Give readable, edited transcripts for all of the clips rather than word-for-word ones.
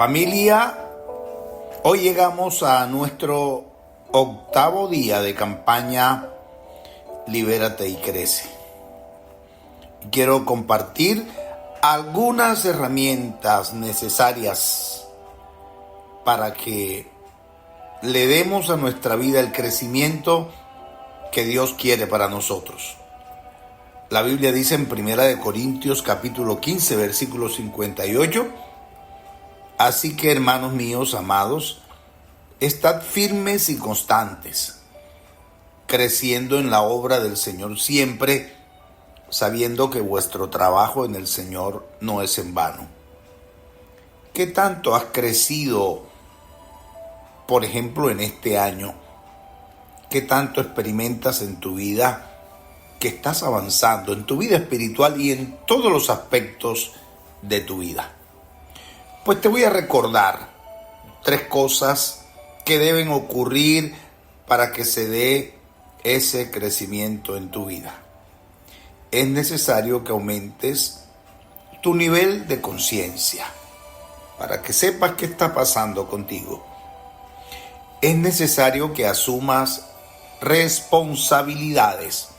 Familia, hoy llegamos a nuestro 8º día de campaña Libérate y Crece. Quiero compartir algunas herramientas necesarias para que le demos a nuestra vida el crecimiento que Dios quiere para nosotros. La Biblia dice en 1 Corintios capítulo 15, versículo 58, así que, hermanos míos amados, estad firmes y constantes, creciendo en la obra del Señor siempre, sabiendo que vuestro trabajo en el Señor no es en vano. ¿Qué tanto has crecido, por ejemplo, en este año? ¿Qué tanto experimentas en tu vida que estás avanzando en tu vida espiritual y en todos los aspectos de tu vida? Pues te voy a recordar 3 cosas que deben ocurrir para que se dé ese crecimiento en tu vida. Es necesario que aumentes tu nivel de conciencia para que sepas qué está pasando contigo. Es necesario que asumas responsabilidades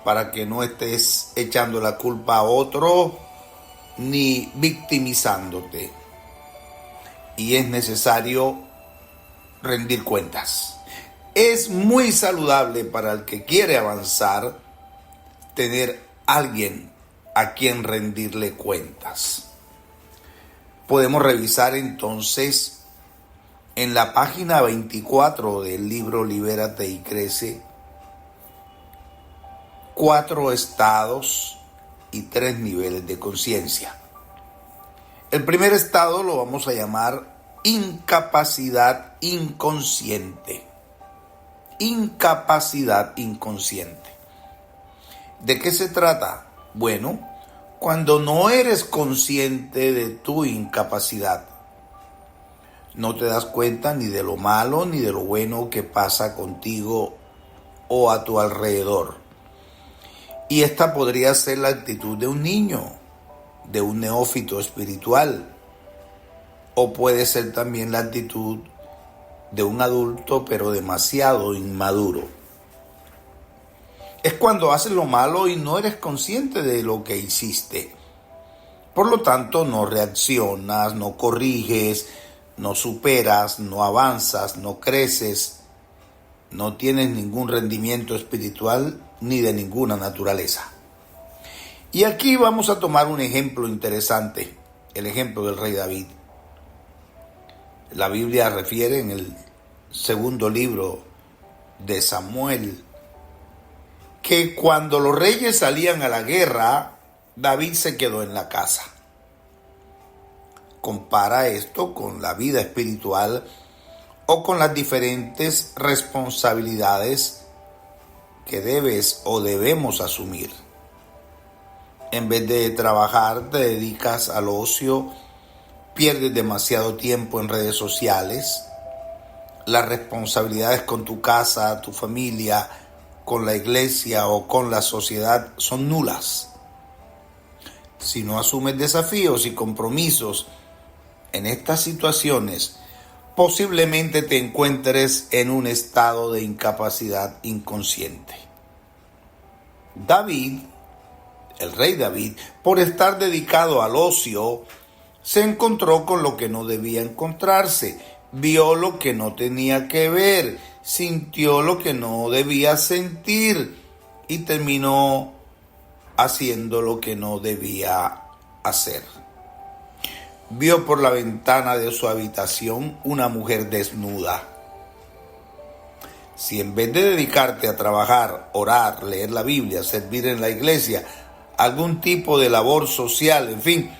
para que no estés echando la culpa a otro ni victimizándote. Y es necesario rendir cuentas. Es muy saludable para el que quiere avanzar tener alguien a quien rendirle cuentas. Podemos revisar entonces en la página 24 del libro Libérate y Crece 4 estados y 3 niveles de conciencia. El primer estado lo vamos a llamar incapacidad inconsciente. Incapacidad inconsciente. ¿De qué se trata? Bueno, cuando no eres consciente de tu incapacidad, no te das cuenta ni de lo malo ni de lo bueno que pasa contigo o a tu alrededor. Y esta podría ser la actitud de un niño, de un neófito espiritual, o puede ser también la actitud de un adulto pero demasiado inmaduro. Es cuando haces lo malo y no eres consciente de lo que hiciste. Por lo tanto, no reaccionas, no corriges, no superas, no avanzas, no creces, no tienes ningún rendimiento espiritual ni de ninguna naturaleza. Y aquí vamos a tomar un ejemplo interesante, el ejemplo del rey David. La Biblia refiere en el 2 libro de Samuel que cuando los reyes salían a la guerra, David se quedó en la casa. Compara esto con la vida espiritual o con las diferentes responsabilidades que debes o debemos asumir. En vez de trabajar, te dedicas al ocio, pierdes demasiado tiempo en redes sociales, las responsabilidades con tu casa, tu familia, con la iglesia o con la sociedad son nulas. Si no asumes desafíos y compromisos en estas situaciones, posiblemente te encuentres en un estado de incapacidad inconsciente. David, el rey David, por estar dedicado al ocio, se encontró con lo que no debía encontrarse, vio lo que no tenía que ver, sintió lo que no debía sentir y terminó haciendo lo que no debía hacer. Vio por la ventana de su habitación una mujer desnuda. Si en vez de dedicarte a trabajar, orar, leer la Biblia, servir en la iglesia, algún tipo de labor social, en fin,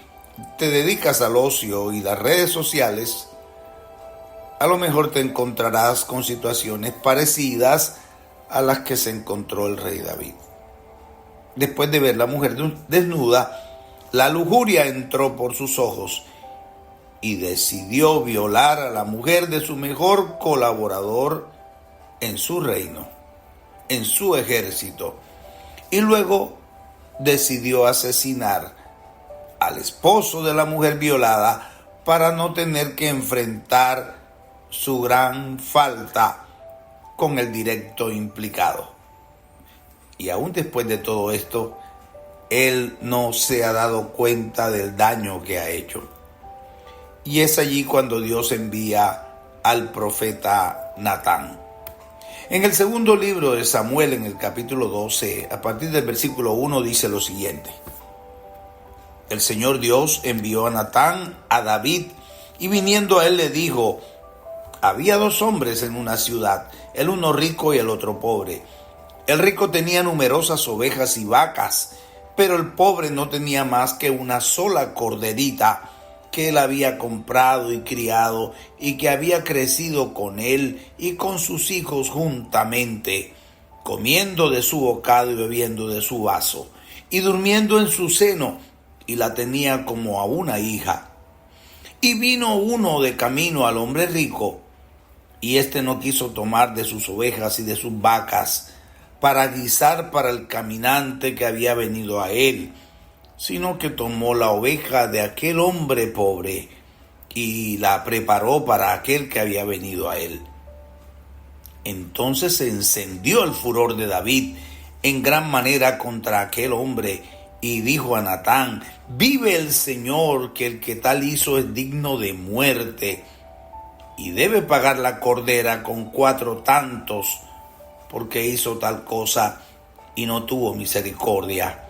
te dedicas al ocio y las redes sociales, a lo mejor te encontrarás con situaciones parecidas a las que se encontró el rey David. Después de ver la mujer desnuda, la lujuria entró por sus ojos y decidió violar a la mujer de su mejor colaborador en su reino, en su ejército, y luego decidió asesinar al esposo de la mujer violada para no tener que enfrentar su gran falta con el directo implicado. Y aún después de todo esto, él no se ha dado cuenta del daño que ha hecho. Y es allí cuando Dios envía al profeta Natán. En el segundo libro de Samuel, en el capítulo 12, a partir del versículo 1, dice lo siguiente: el Señor Dios envió a Natán a David, y viniendo a él le dijo: había dos hombres en una ciudad, el uno rico y el otro pobre. El rico tenía numerosas ovejas y vacas, pero el pobre no tenía más que una sola corderita que él había comprado y criado, y que había crecido con él y con sus hijos juntamente, comiendo de su bocado y bebiendo de su vaso, y durmiendo en su seno, y la tenía como a una hija. Y vino uno de camino al hombre rico, y éste no quiso tomar de sus ovejas y de sus vacas para guisar para el caminante que había venido a él, sino que tomó la oveja de aquel hombre pobre y la preparó para aquel que había venido a él. Entonces se encendió el furor de David en gran manera contra aquel hombre, y dijo a Natán: vive el Señor, que el que tal hizo es digno de muerte, y debe pagar la cordera con 4 tantos, porque hizo tal cosa y no tuvo misericordia.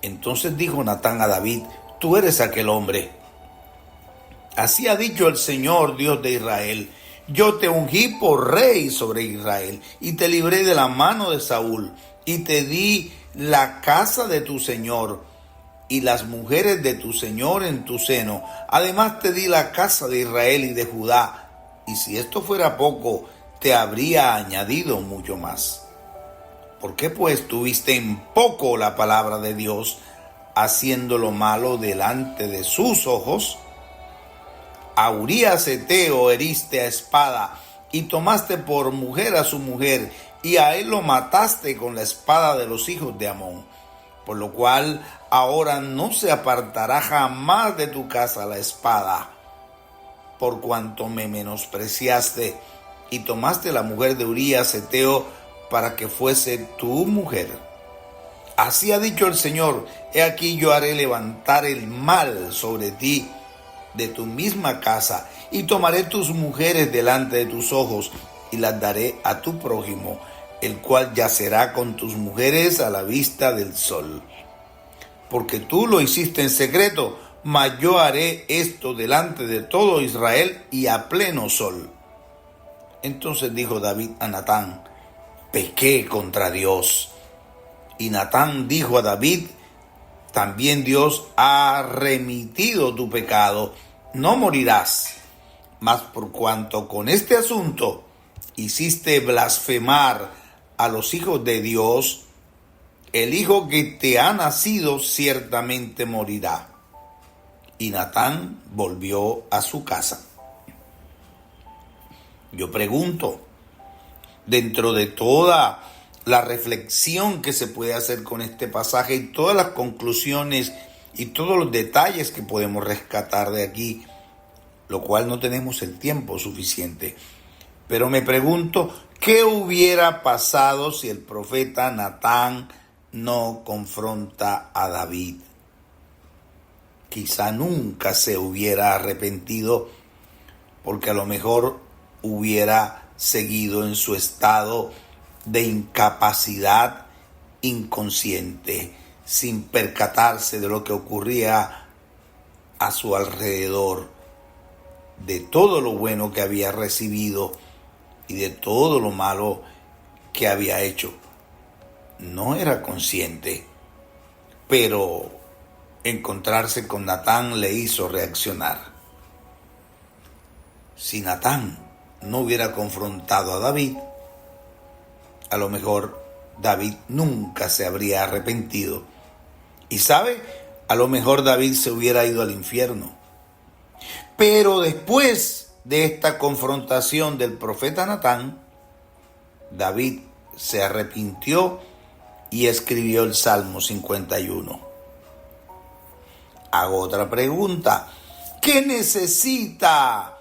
Entonces dijo Natán a David: tú eres aquel hombre. Así ha dicho el Señor, Dios de Israel: yo te ungí por rey sobre Israel, y te libré de la mano de Saúl, y te di la casa de tu Señor y las mujeres de tu Señor en tu seno. Además te di la casa de Israel y de Judá, y si esto fuera poco, te habría añadido mucho más. ¿Por qué pues tuviste en poco la palabra de Dios, haciendo lo malo delante de sus ojos? A Urías Heteo heriste a espada, y tomaste por mujer a su mujer, y a él lo mataste con la espada de los hijos de Amón. Por lo cual ahora no se apartará jamás de tu casa la espada, por cuanto me menospreciaste, y tomaste la mujer de Urías Heteo para que fuese tu mujer. Así ha dicho el Señor: he aquí yo haré levantar el mal sobre ti de tu misma casa, y tomaré tus mujeres delante de tus ojos, y las daré a tu prójimo, el cual yacerá con tus mujeres a la vista del sol. Porque tú lo hiciste en secreto, mas yo haré esto delante de todo Israel y a pleno sol. Entonces dijo David a Natán: pequé contra Dios. Y Natán dijo a David: también Dios ha remitido tu pecado, no morirás. Mas por cuanto con este asunto hiciste blasfemar a los hijos de Dios, el hijo que te ha nacido ciertamente morirá. Y Natán volvió a su casa. Yo pregunto, dentro de toda la reflexión que se puede hacer con este pasaje y todas las conclusiones y todos los detalles que podemos rescatar de aquí, lo cual no tenemos el tiempo suficiente, pero me pregunto, ¿qué hubiera pasado si el profeta Natán no confronta a David? Quizá nunca se hubiera arrepentido, porque a lo mejor hubiera seguido en su estado de incapacidad inconsciente, sin percatarse de lo que ocurría a su alrededor, de todo lo bueno que había recibido y de todo lo malo que había hecho. No era consciente, pero encontrarse con Natán le hizo reaccionar. Si Natán no hubiera confrontado a David, a lo mejor David nunca se habría arrepentido. Y sabe, a lo mejor David se hubiera ido al infierno. Pero después de esta confrontación del profeta Natán, David se arrepintió y escribió el Salmo 51. Hago otra pregunta. ¿Qué necesita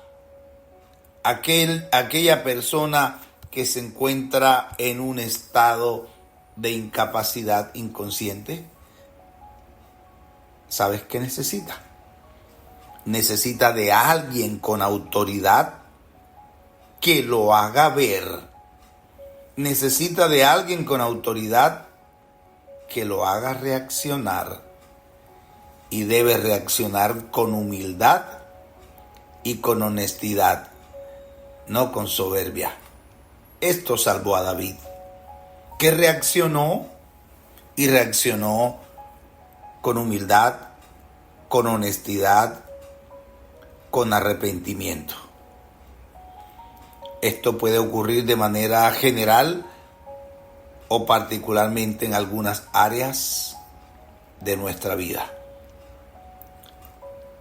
aquella persona que se encuentra en un estado de incapacidad inconsciente? ¿Sabes qué necesita? Necesita de alguien con autoridad que lo haga ver. Necesita de alguien con autoridad que lo haga reaccionar. Y debe reaccionar con humildad y con honestidad, no con soberbia. Esto salvó a David, que reaccionó con humildad, con honestidad, con arrepentimiento. Esto puede ocurrir de manera general o particularmente en algunas áreas de nuestra vida.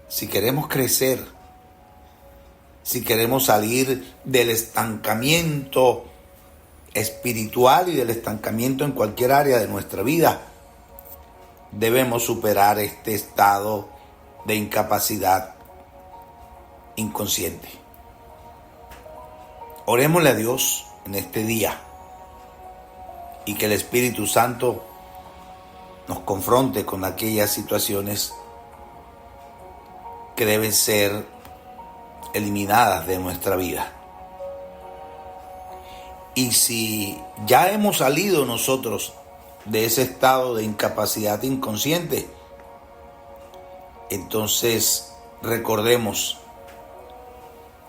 Si queremos crecer, si queremos salir del estancamiento espiritual y del estancamiento en cualquier área de nuestra vida, debemos superar este estado de incapacidad inconsciente. Orémosle a Dios en este día y que el Espíritu Santo nos confronte con aquellas situaciones que deben ser eliminadas de nuestra vida. Y si ya hemos salido nosotros de ese estado de incapacidad inconsciente, entonces recordemos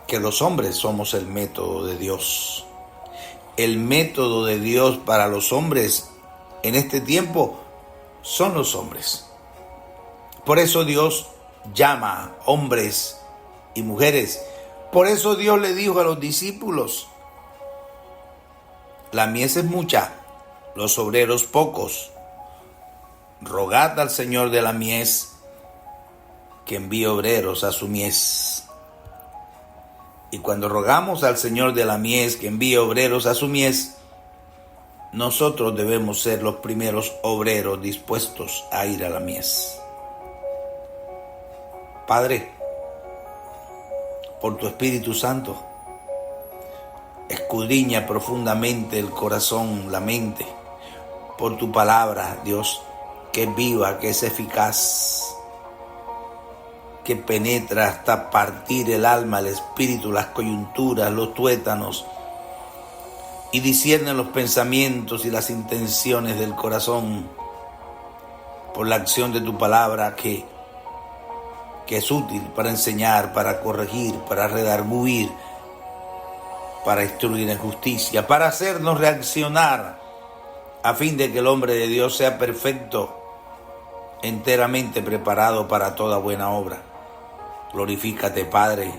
que los hombres somos el método de Dios. El método de Dios para los hombres en este tiempo son los hombres. Por eso Dios llama hombres y mujeres. Por eso Dios le dijo a los discípulos: la mies es mucha, los obreros pocos. Rogad al Señor de la mies que envíe obreros a su mies. Y cuando rogamos al Señor de la mies que envíe obreros a su mies, nosotros debemos ser los primeros obreros dispuestos a ir a la mies. Padre, por tu Espíritu Santo, escudriña profundamente el corazón, la mente, por tu palabra, Dios, que es viva, que es eficaz, que penetra hasta partir el alma, el espíritu, las coyunturas, los tuétanos, y discierne los pensamientos y las intenciones del corazón, por la acción de tu palabra que es útil para enseñar, para corregir, para redarguir, para instruir en justicia, para hacernos reaccionar, a fin de que el hombre de Dios sea perfecto, enteramente preparado para toda buena obra. Glorifícate, Padre,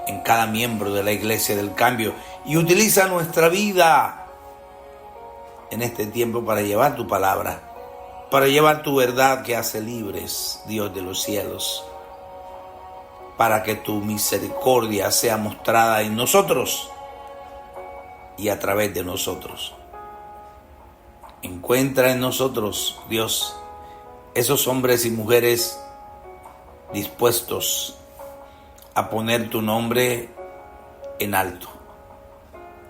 en cada miembro de la Iglesia del Cambio, y utiliza nuestra vida en este tiempo para llevar tu palabra, para llevar tu verdad que hace libres, Dios de los cielos, para que tu misericordia sea mostrada en nosotros y a través de nosotros. Encuentra en nosotros, Dios, esos hombres y mujeres dispuestos a poner tu nombre en alto,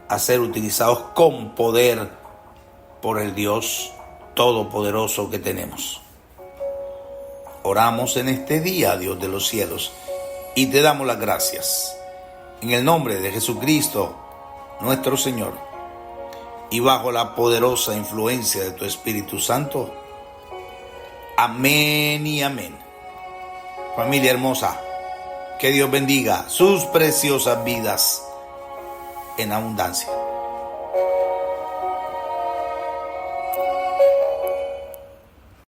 a ser utilizados con poder por el Dios todopoderoso que tenemos. Oramos en este día, Dios de los cielos, y te damos las gracias. En el nombre de Jesucristo, nuestro Señor, y bajo la poderosa influencia de tu Espíritu Santo. Amén y amén. Familia hermosa, que Dios bendiga sus preciosas vidas en abundancia.